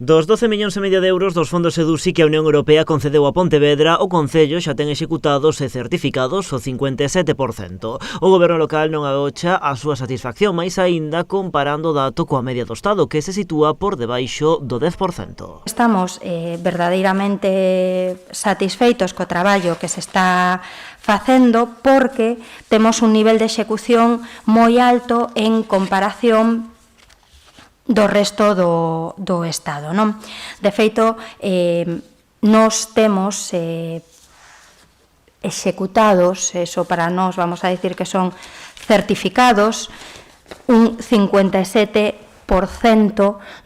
Dos 12,5 millóns de euros dos fondos EDUSI que a Unión Europea concedeu a Pontevedra, o Concello xa ten executados e certificados o 57%. O Goberno local non agocha a súa satisfacción, máis aínda comparando o dato coa media do Estado, que se sitúa por debaixo do 10%. Estamos verdadeiramente satisfeitos co traballo que se está facendo porque temos un nivel de execución moi alto en comparación do resto do Estado, non? De feito, nos temos executados, eso para nós vamos a dicir que son certificados, un 57%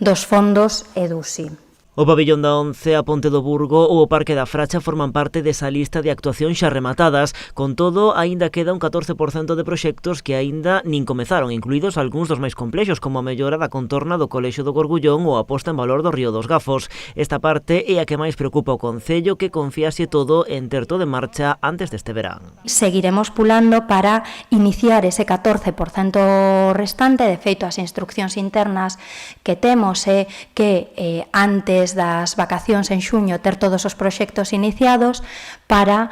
dos fondos EDUSI. O pabillón da Once, a Ponte do Burgo ou o Parque da Fracha forman parte desa lista de actuacións xa rematadas. Con todo, aínda queda un 14% de proxectos que aínda nin comezaron, incluídos algúns dos máis complexos, como a mellora da contorna do Colexio do Gorgullón ou a posta en valor do Río dos Gafos. Esta parte é a que máis preocupa o Concello, que confiase todo en ter todo en marcha antes deste verán. Seguiremos pulando para iniciar ese 14% restante. De feito, as instruccións internas que temos é que antes das vacacións en xuño ter todos os proxectos iniciados para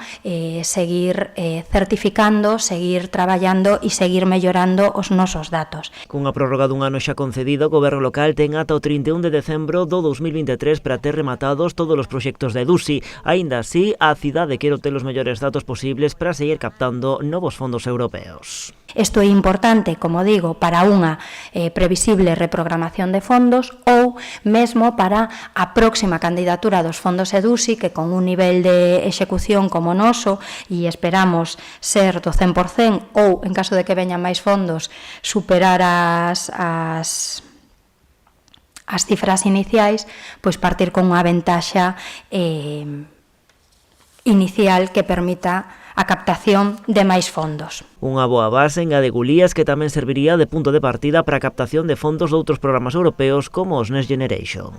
seguir certificando, seguir traballando e seguir mellorando os nosos datos. Cunha prórroga dun ano xa concedida, o Goberno local ten ata o 31 de decembro do 2023 para ter rematados todos os proxectos da EDUSI. Aínda así, a cidade quere ter os mellores datos posibles para seguir captando novos fondos europeos. Isto é importante, como digo, para unha previsible reprogramación de fondos ou mesmo para a próxima candidatura dos fondos EDUSI, que con un nivel de execución como o noso, e esperamos ser do 100%, ou, en caso de que veñan máis fondos, superar as cifras iniciais, pois partir con unha ventaxa inicial que permita a captación de máis fondos. Unha boa base en Adegulías que tamén serviría de punto de partida para a captación de fondos de outros programas europeos como os Next Generation.